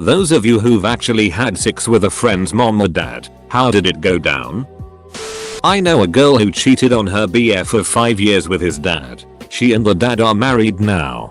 Those of you who've actually had sex with a friend's mom or dad, how did it go down? I know a girl who cheated on her BF of 5 years with his dad. She and the dad are married now.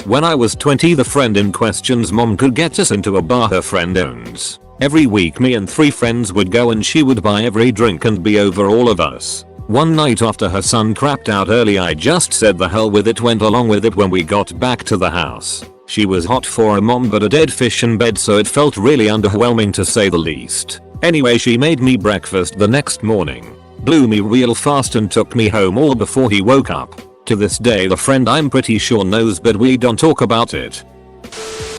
When I was 20, the friend in question's mom could get us into a bar her friend owns. Every week me and 3 friends would go and she would buy every drink and be over all of us. One night after her son crapped out early, I just said the hell with it, went along with it when we got back to the house. She was hot for a mom but a dead fish in bed, so it felt really underwhelming to say the least. Anyway, she made me breakfast the next morning, blew me real fast and took me home all before he woke up. To this day the friend I'm pretty sure knows, but we don't talk about it.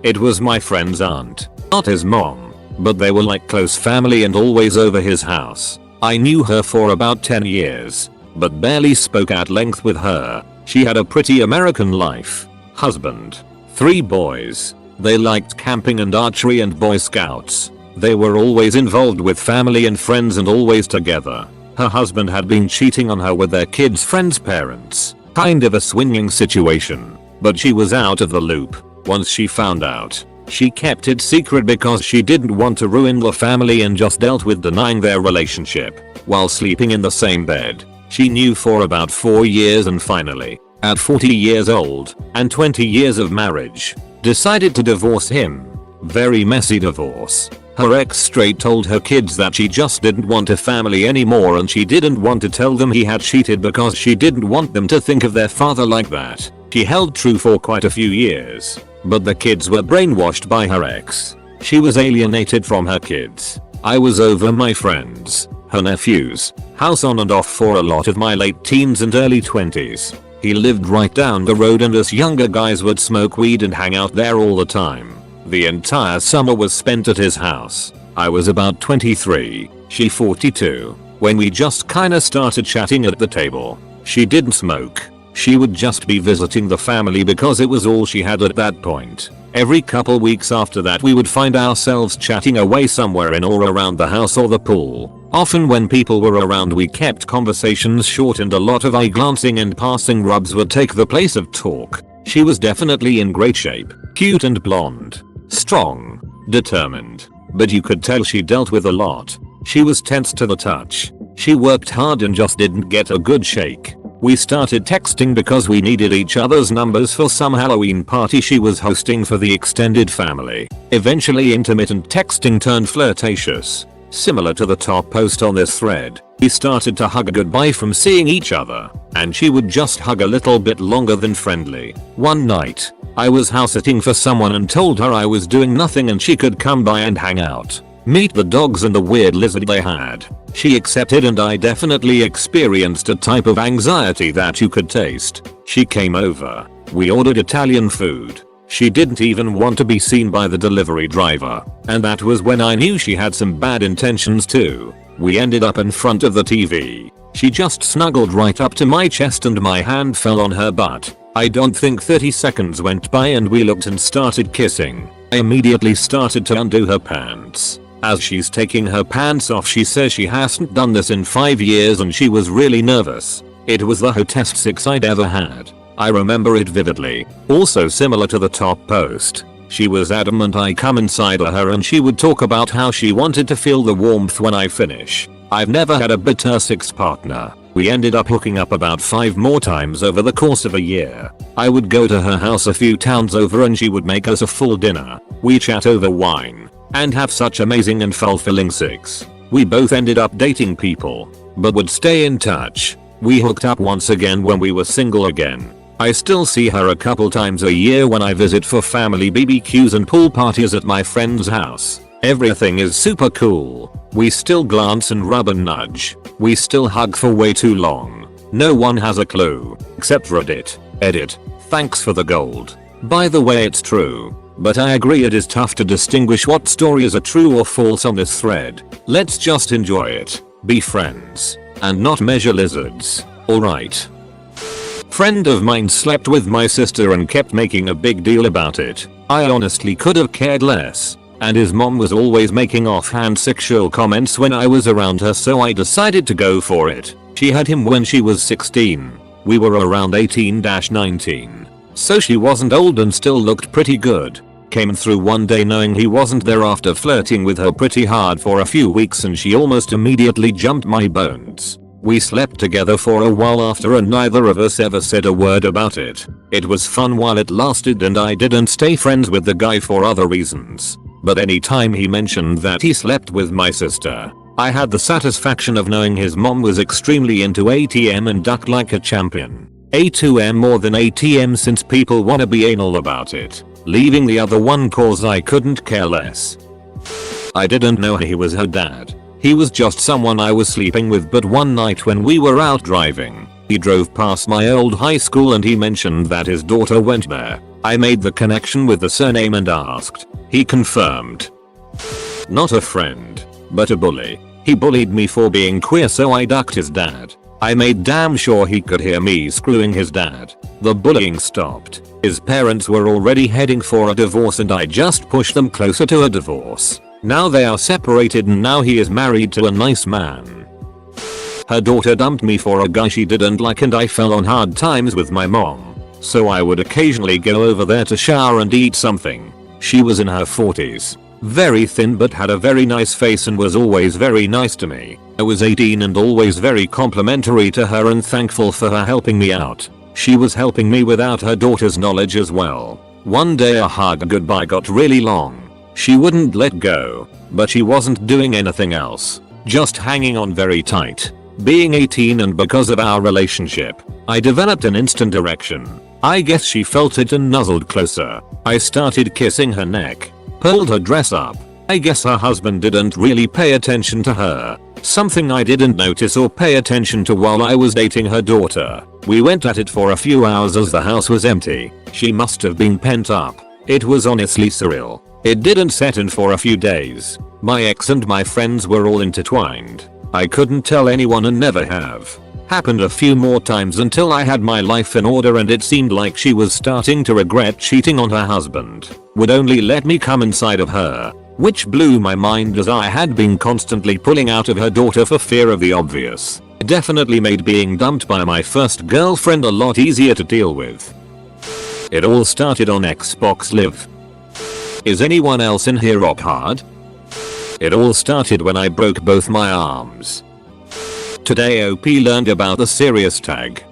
It was my friend's aunt, not his mom, but they were like close family and always over his house. I knew her for about 10 years, but barely spoke at length with her. She had a pretty American life. Husband, 3 boys. They liked camping and archery and Boy Scouts. They were always involved with family and friends and always together. Her husband had been cheating on her with their kids' friends' parents. Kind of a swinging situation, but she was out of the loop. Once she found out, she kept it secret because she didn't want to ruin the family and just dealt with denying their relationship while sleeping in the same bed. She knew for about 4 years and finally, at 40 years old and 20 years of marriage, decided to divorce him. Very messy divorce. Her ex straight told her kids that she just didn't want a family anymore and she didn't want to tell them he had cheated because she didn't want them to think of their father like that. She held true for quite a few years, but the kids were brainwashed by her ex. She was alienated from her kids. I was over my friends, her nephews, house on and off for a lot of my late teens and early 20s. He lived right down the road and us younger guys would smoke weed and hang out there all the time. The entire summer was spent at his house. I was about 23, she 42, when we just kinda started chatting at the table. She didn't smoke. She would just be visiting the family because it was all she had at that point. Every couple weeks after that we would find ourselves chatting away somewhere in or around the house or the pool. Often when people were around we kept conversations short and a lot of eye glancing and passing rubs would take the place of talk. She was definitely in great shape, cute and blonde, strong, determined, but you could tell she dealt with a lot. She was tense to the touch. She worked hard and just didn't get a good shake. We started texting because we needed each other's numbers for some Halloween party she was hosting for the extended family. Eventually intermittent texting turned flirtatious. Similar to the top post on this thread, we started to hug goodbye from seeing each other, and she would just hug a little bit longer than friendly. One night, I was house sitting for someone and told her I was doing nothing and she could come by and hang out, meet the dogs and the weird lizard they had. She accepted and I definitely experienced a type of anxiety that you could taste. She came over. We ordered Italian food. She didn't even want to be seen by the delivery driver, and that was when I knew she had some bad intentions too. We ended up in front of the TV. She just snuggled right up to my chest and my hand fell on her butt. I don't think 30 seconds went by and we looked and started kissing. I immediately started to undo her pants. As she's taking her pants off she says she hasn't done this in 5 years and she was really nervous. It was the hottest sex I'd ever had. I remember it vividly. Also similar to the top post, she was adamant I come inside of her and she would talk about how she wanted to feel the warmth when I finish. I've never had a better sex partner. We ended up hooking up about 5 more times over the course of a year. I would go to her house a few towns over and she would make us a full dinner. We chat over wine and have such amazing and fulfilling sex. We both ended up dating people, but would stay in touch. We hooked up once again when we were single again. I still see her a couple times a year when I visit for family BBQs and pool parties at my friend's house. Everything is super cool. We still glance and rub and nudge. We still hug for way too long. No one has a clue, except Reddit. Edit. Thanks for the gold. By the way, it's true, but I agree it is tough to distinguish what stories are true or false on this thread. Let's just enjoy it, be friends, and not measure lizards. Alright. Friend of mine slept with my sister and kept making a big deal about it. I honestly could have cared less. And his mom was always making offhand sexual comments when I was around her, so I decided to go for it. She had him when she was 16. We were around 18-19. So she wasn't old and still looked pretty good. came through one day knowing he wasn't there after flirting with her pretty hard for a few weeks, and she almost immediately jumped my bones. We slept together for a while after and neither of us ever said a word about it. It was fun while it lasted and I didn't stay friends with the guy for other reasons. But anytime he mentioned that he slept with my sister, I had the satisfaction of knowing his mom was extremely into ATM and ducked like a champion. A2M more than ATM since people wanna be anal about it, leaving the other one cause I couldn't care less. I didn't know he was her dad. He was just someone I was sleeping with, but one night when we were out driving, he drove past my old high school and he mentioned that his daughter went there. I made the connection with the surname and asked. He confirmed. Not a friend, but a bully. He bullied me for being queer, so I ducked his dad. I made damn sure he could hear me screwing his dad. The bullying stopped. His parents were already heading for a divorce and I just pushed them closer to a divorce. Now they are separated and now he is married to a nice man. Her daughter dumped me for a guy she didn't like and I fell on hard times with my mom, so I would occasionally go over there to shower and eat something. She was in her 40s, very thin but had a very nice face and was always very nice to me. I was 18 and always very complimentary to her and thankful for her helping me out. She was helping me without her daughter's knowledge as well. One day our hug goodbye got really long. She wouldn't let go, but she wasn't doing anything else, just hanging on very tight. Being 18 and because of our relationship, I developed an instant erection. I guess she felt it and nuzzled closer. I started kissing her neck, pulled her dress up. I guess her husband didn't really pay attention to her, something I didn't notice or pay attention to while I was dating her daughter. We went at it for a few hours as the house was empty. She must have been pent up. It was honestly surreal. It didn't set in for a few days. My ex and my friends were all intertwined. I couldn't tell anyone and never have. Happened a few more times until I had my life in order and it seemed like she was starting to regret cheating on her husband. Would only let me come inside of her, which blew my mind as I had been constantly pulling out of her daughter for fear of the obvious. It definitely made being dumped by my first girlfriend a lot easier to deal with. It all started on Xbox Live. Is anyone else in here rock hard? It all started when I broke both my arms. Today OP learned about the serious tag.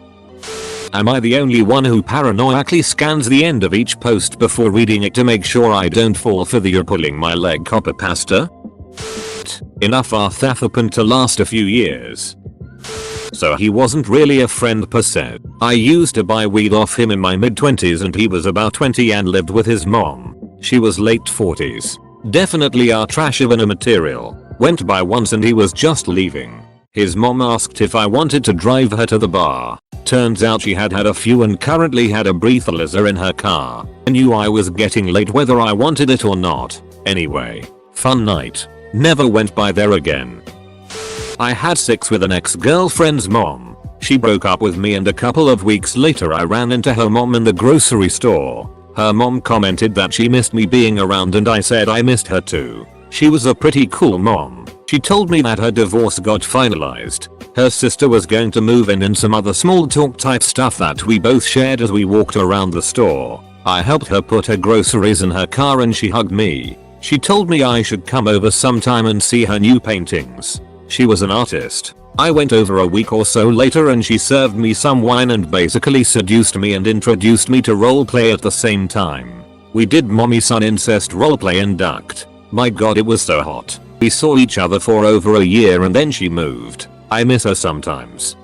Am I the only one who paranoiacally scans the end of each post before reading it to make sure I don't fall for the "you're pulling my leg" copy pasta? Enough arthathapin to last a few years. So he wasn't really a friend per se. I used to buy weed off him in my mid-20s and he was about 20 and lived with his mom. She was late 40s. Definitely our trash of a material. Went by once and he was just leaving. His mom asked if I wanted to drive her to the bar. Turns out she had had a few and currently had a breathalyzer in her car. I knew I was getting late whether I wanted it or not. Anyway, fun night. Never went by there again. I had sex with an ex-girlfriend's mom. She broke up with me and a couple of weeks later I ran into her mom in the grocery store. Her mom commented that she missed me being around and I said I missed her too. She was a pretty cool mom. She told me that her divorce got finalized. Her sister was going to move in and some other small talk type stuff that we both shared as we walked around the store. I helped her put her groceries in her car and she hugged me. She told me I should come over sometime and see her new paintings. She was an artist. I went over a week or so later and she served me some wine and basically seduced me and introduced me to roleplay at the same time. We did mommy-son incest roleplay and ducked. My god, it was so hot. We saw each other for over a year and then she moved. I miss her sometimes.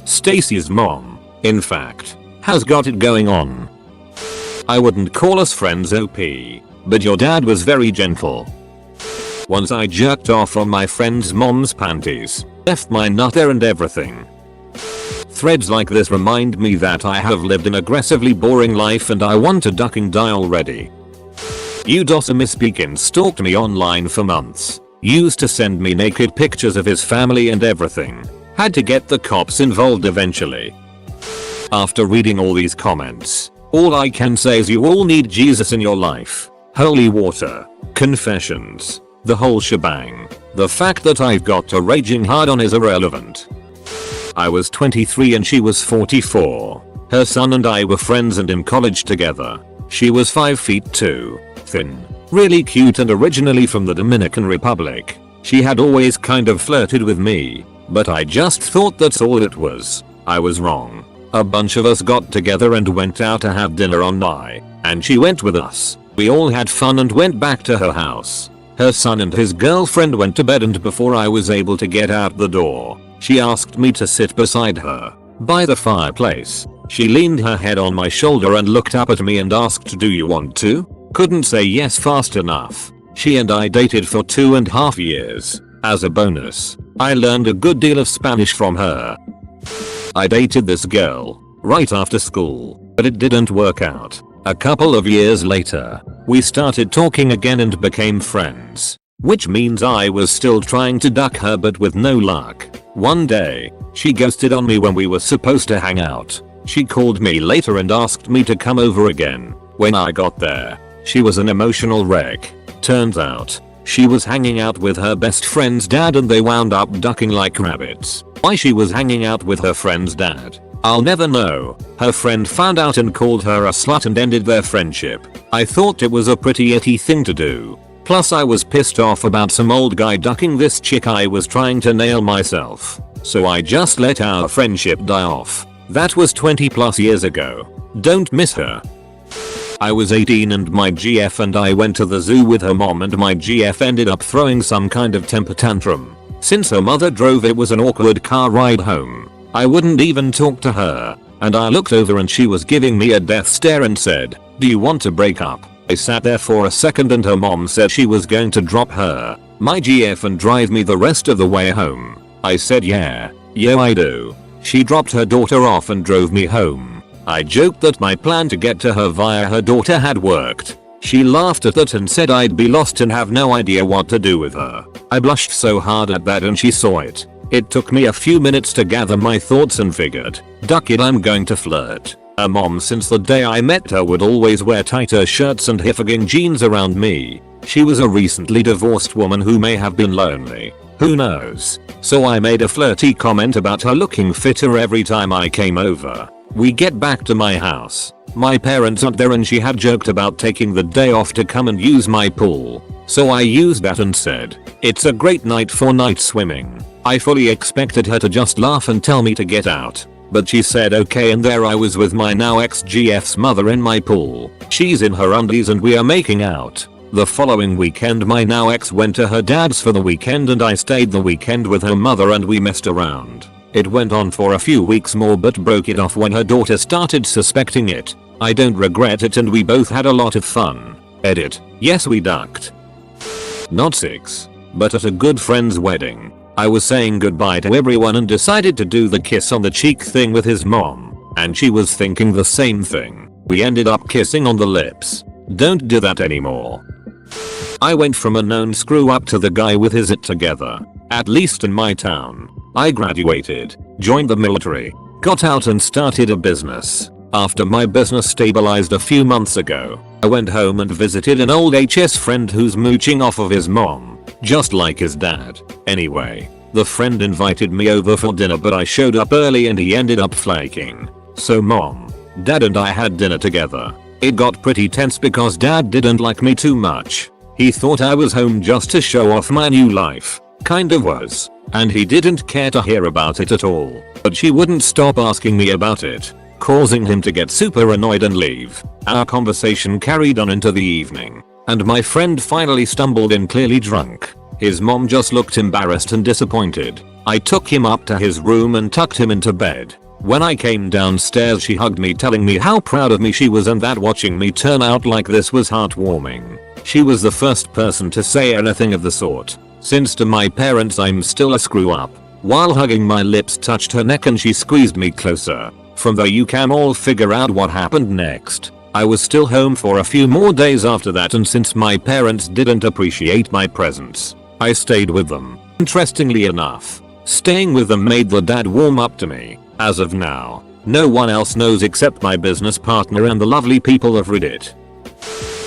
Stacy's mom, in fact, has got it going on. I wouldn't call us friends OP, but your dad was very gentle. Once I jerked off on my friend's mom's panties, left my nut there and everything. Threads like this remind me that I have lived an aggressively boring life and I want a ducking die already. Udosamisspeakin stalked me online for months. Used to send me naked pictures of his family and everything. Had to get the cops involved eventually. After reading all these comments, all I can say is you all need Jesus in your life. Holy water. Confessions. The whole shebang. The fact that I've got a raging hard on is irrelevant. I was 23 and she was 44. Her son and I were friends and in college together. She was 5 feet 2. thin, really cute and originally from the Dominican Republic. She had always kind of flirted with me, but I just thought that's all it was. I was wrong. A bunch of us got together and went out to have dinner on Nye, and she went with us. We all had fun and went back to her house. Her son and his girlfriend went to bed, and before I was able to get out the door, she asked me to sit beside her by the fireplace. She leaned her head on my shoulder and looked up at me and asked, "Do you want to?" Couldn't say yes fast enough. She and I dated for 2.5 years. As a bonus, I learned a good deal of Spanish from her. I dated this girl right after school, but it didn't work out. A couple of years later, we started talking again and became friends, which means I was still trying to duck her but with no luck. One day, she ghosted on me when we were supposed to hang out. She called me later and asked me to come over again. When I got there, she was an emotional wreck. Turns out, she was hanging out with her best friend's dad and they wound up ducking like rabbits. Why she was hanging out with her friend's dad, I'll never know. Her friend found out and called her a slut and ended their friendship. I thought it was a pretty itty thing to do. Plus I was pissed off about some old guy ducking this chick I was trying to nail myself. So I just let our friendship die off. That was 20+ years ago. Don't miss her. I was 18 and my GF and I went to the zoo with her mom, and my GF ended up throwing some kind of temper tantrum. Since her mother drove, it was an awkward car ride home. I wouldn't even talk to her, and I looked over and she was giving me a death stare and said, "Do you want to break up?" I sat there for a second and her mom said she was going to drop her, my GF, and drive me the rest of the way home. I said yeah I do. She dropped her daughter off and drove me home. I joked that my plan to get to her via her daughter had worked. She laughed at that and said I'd be lost and have no idea what to do with her. I blushed so hard at that and she saw it. It took me a few minutes to gather my thoughts and figured, duck it, I'm going to flirt. Her mom since the day I met her would always wear tighter shirts and hiffing jeans around me. She was a recently divorced woman who may have been lonely. Who knows? So I made a flirty comment about her looking fitter every time I came over. We get back to my house. My parents aren't there and she had joked about taking the day off to come and use my pool. So I used that and said, "It's a great night for night swimming." I fully expected her to just laugh and tell me to get out. But she said okay, and there I was with my now ex-GF's mother in my pool. She's in her undies and we are making out. The following weekend my now ex went to her dad's for the weekend and I stayed the weekend with her mother and we messed around. It went on for a few weeks more but broke it off when her daughter started suspecting it. I don't regret it and we both had a lot of fun. Edit. Yes, we ducked. Not 6. But at a good friend's wedding, I was saying goodbye to everyone and decided to do the kiss on the cheek thing with his mom. And she was thinking the same thing. We ended up kissing on the lips. Don't do that anymore. I went from a known screw up to the guy with his it together. At least in my town. I graduated, joined the military, got out and started a business. After my business stabilized a few months ago, I went home and visited an old HS friend who's mooching off of his mom, just like his dad. Anyway, the friend invited me over for dinner but I showed up early and he ended up flaking. So mom, dad and I had dinner together. It got pretty tense because dad didn't like me too much. He thought I was home just to show off my new life. Kind of was. And he didn't care to hear about it at all. But she wouldn't stop asking me about it, causing him to get super annoyed and leave. Our conversation carried on into the evening, and my friend finally stumbled in clearly drunk. His mom just looked embarrassed and disappointed. I took him up to his room and tucked him into bed. When I came downstairs she hugged me telling me how proud of me she was and that watching me turn out like this was heartwarming. She was the first person to say anything of the sort. Since to my parents I'm still a screw up. While hugging my lips touched her neck and she squeezed me closer. From there you can all figure out what happened next. I was still home for a few more days after that, and since my parents didn't appreciate my presence, I stayed with them. Interestingly enough, staying with them made the dad warm up to me. As of now, no one else knows except my business partner and the lovely people of Reddit.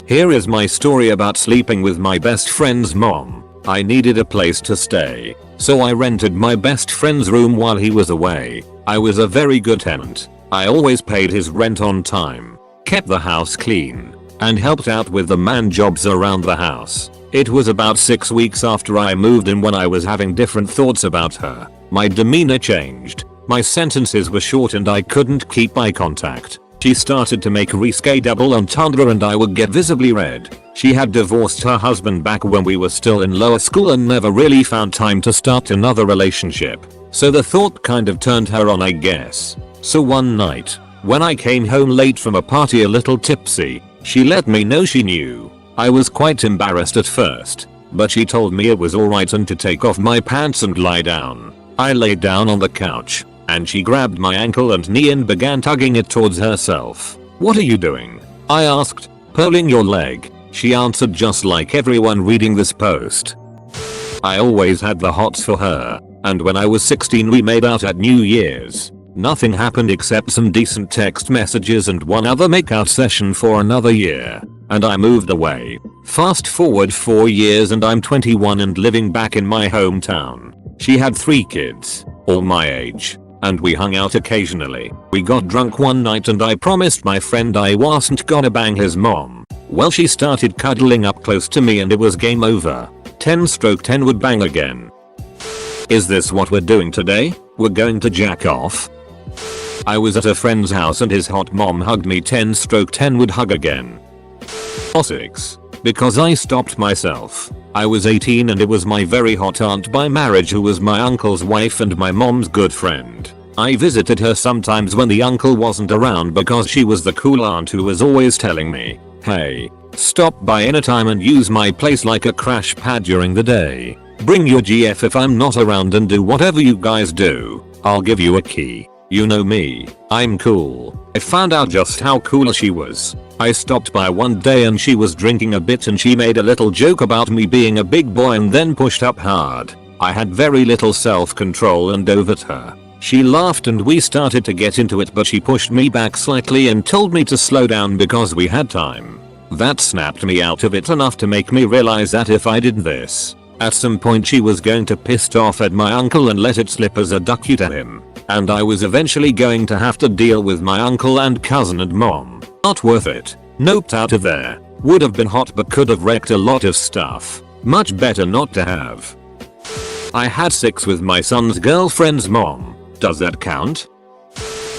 Here is my story about sleeping with my best friend's mom. I needed a place to stay, so I rented my best friend's room while he was away. I was a very good tenant. I always paid his rent on time, kept the house clean, and helped out with the man jobs around the house. It was about 6 weeks after I moved in when I was having different thoughts about her. My demeanor changed. My sentences were short and I couldn't keep eye contact. She started to make risque double entendre and I would get visibly red. She had divorced her husband back when we were still in lower school and never really found time to start another relationship. So the thought kind of turned her on, I guess. So one night, when I came home late from a party a little tipsy, she let me know she knew. I was quite embarrassed at first, but she told me it was alright and to take off my pants and lie down. I laid down on the couch, and she grabbed my ankle and knee and began tugging it towards herself. "What are you doing?" I asked. "Pulling your leg," she answered, just like everyone reading this post. I always had the hots for her, and when I was 16 we made out at New Year's. Nothing happened except some decent text messages and one other makeout session for another year, and I moved away. Fast forward 4 years and I'm 21 and living back in my hometown. She had 3 kids, all my age, and we hung out occasionally. We got drunk one night and I promised my friend I wasn't gonna bang his mom. Well, she started cuddling up close to me and it was game over. 10/10 would bang again. Is this what we're doing today? We're going to jack off? I was at a friend's house and his hot mom hugged me. 10/10 would hug again. 6. Because I stopped myself. I was 18 and it was my very hot aunt by marriage who was my uncle's wife and my mom's good friend. I visited her sometimes when the uncle wasn't around because she was the cool aunt who was always telling me, "Hey, stop by anytime and use my place like a crash pad during the day. Bring your GF if I'm not around and do whatever you guys do. I'll give you a key. You know me, I'm cool." I found out just how cool she was. I stopped by one day and she was drinking a bit and she made a little joke about me being a big boy and then pushed up hard. I had very little self-control and dove at her. She laughed and we started to get into it, but she pushed me back slightly and told me to slow down because we had time. That snapped me out of it enough to make me realize that if I did this, at some point she was going to piss off at my uncle and let it slip as a duck you to him. And I was eventually going to have to deal with my uncle and cousin and mom. Not worth it. Noped out of there. Would have been hot but could have wrecked a lot of stuff. Much better not to have. I had sex with my son's girlfriend's mom. Does that count?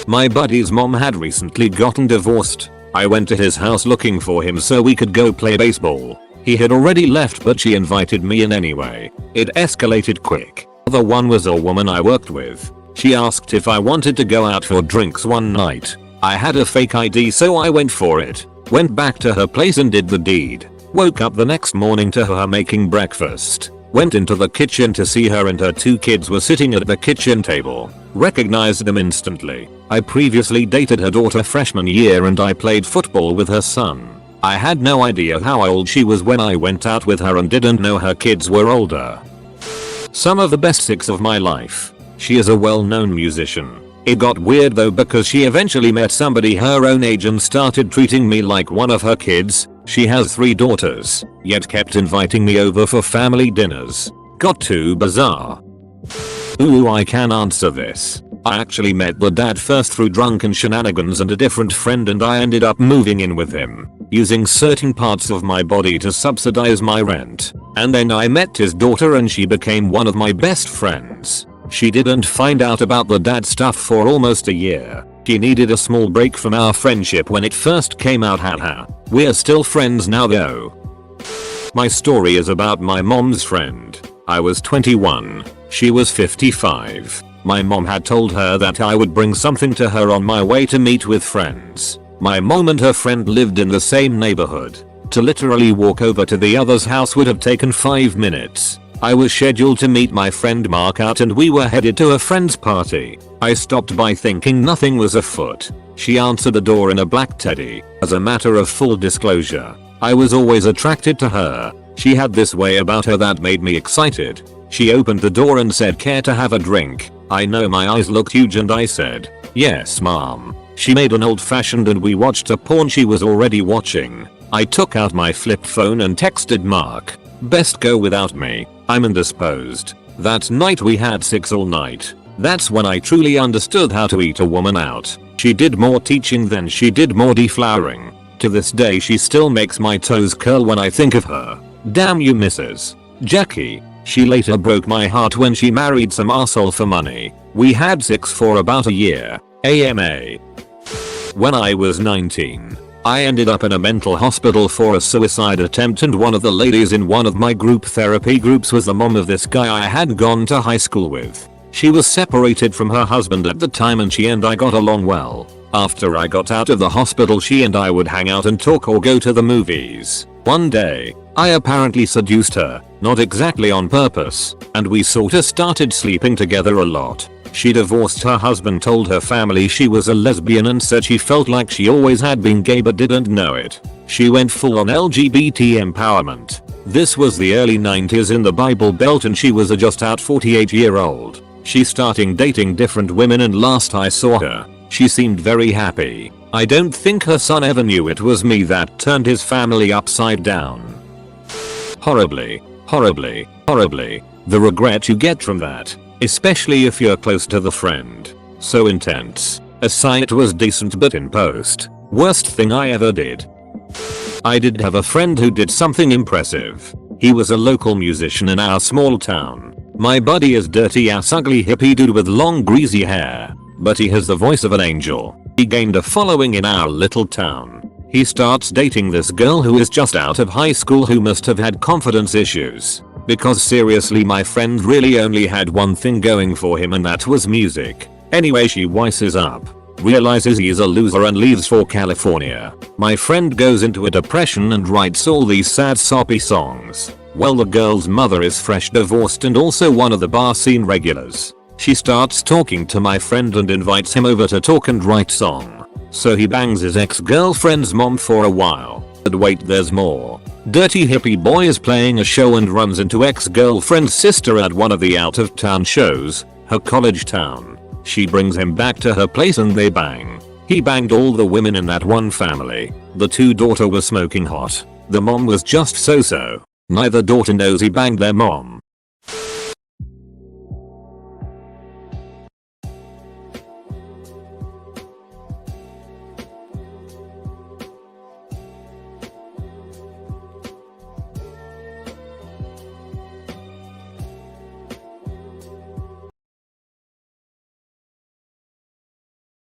My buddy's mom had recently gotten divorced. I went to his house looking for him so we could go play baseball. He had already left but she invited me in anyway. It escalated quick. The one was a woman I worked with. She asked if I wanted to go out for drinks one night. I had a fake ID so I went for it. Went back to her place and did the deed. Woke up the next morning to her making breakfast. Went into the kitchen to see her and her 2 kids were sitting at the kitchen table. Recognized them instantly. I previously dated her daughter freshman year and I played football with her son. I had no idea how old she was when I went out with her and didn't know her kids were older. Some of the best sex of my life. She is a well-known musician. It got weird though because she eventually met somebody her own age and started treating me like one of her kids. She has 3 daughters, yet kept inviting me over for family dinners. Got too bizarre. Ooh, I can answer this. I actually met the dad first through drunken shenanigans and a different friend and I ended up moving in with him, using certain parts of my body to subsidize my rent. And then I met his daughter and she became one of my best friends. She didn't find out about the dad stuff for almost a year. She needed a small break from our friendship when it first came out, haha. We're still friends now though. My story is about my mom's friend. I was 21. She was 55. My mom had told her that I would bring something to her on my way to meet with friends. My mom and her friend lived in the same neighborhood. To literally walk over to the other's house would have taken 5 minutes. I was scheduled to meet my friend Mark out and we were headed to a friend's party. I stopped by thinking nothing was afoot. She answered the door in a black teddy. As a matter of full disclosure, I was always attracted to her. She had this way about her that made me excited. She opened the door and said, "Care to have a drink?" I know my eyes looked huge and I said, "Yes, mom." She made an old-fashioned and we watched a porn she was already watching. I took out my flip phone and texted Mark, "Best go without me. I'm indisposed." That night we had sex all night. That's when I truly understood how to eat a woman out. She did more teaching than she did more deflowering. To this day she still makes my toes curl when I think of her. Damn you, Mrs. Jackie. She later broke my heart when she married some arsehole for money. We had sex for about a year. AMA. When I was 19, I ended up in a mental hospital for a suicide attempt, and one of the ladies in one of my group therapy groups was the mom of this guy I had gone to high school with. She was separated from her husband at the time and she and I got along well. After I got out of the hospital, she and I would hang out and talk or go to the movies. One day, I apparently seduced her, not exactly on purpose, and we sorta started sleeping together a lot. She divorced her husband, told her family she was a lesbian, and said she felt like she always had been gay but didn't know it. She went full on LGBT empowerment. This was the early 90s in the Bible Belt and she was a just out 48-year-old. She started dating different women, and last I saw her, she seemed very happy. I don't think her son ever knew it was me that turned his family upside down. Horribly, horribly, horribly. The regret you get from that, especially if you're close to the friend. So intense. Aside, it was decent, but in post, worst thing I ever did. I did have a friend who did something impressive. He was a local musician in our small town. My buddy is dirty ass ugly hippie dude with long greasy hair, but he has the voice of an angel. He gained a following in our little town. He starts dating this girl who is just out of high school, who must have had confidence issues. Because seriously, my friend really only had one thing going for him, and that was music. Anyway, she wises up, realizes he's a loser, and leaves for California. My friend goes into a depression and writes all these sad soppy songs. Well, the girl's mother is fresh divorced and also one of the bar scene regulars. She starts talking to my friend and invites him over to talk and write song. So he bangs his ex-girlfriend's mom for a while. But wait, there's more. Dirty hippie boy is playing a show and runs into ex-girlfriend's sister at one of the out-of-town shows, her college town. She brings him back to her place and they bang. He banged all the women in that one family. The two daughter was smoking hot. The mom was just so-so. Neither daughter knows he banged their mom.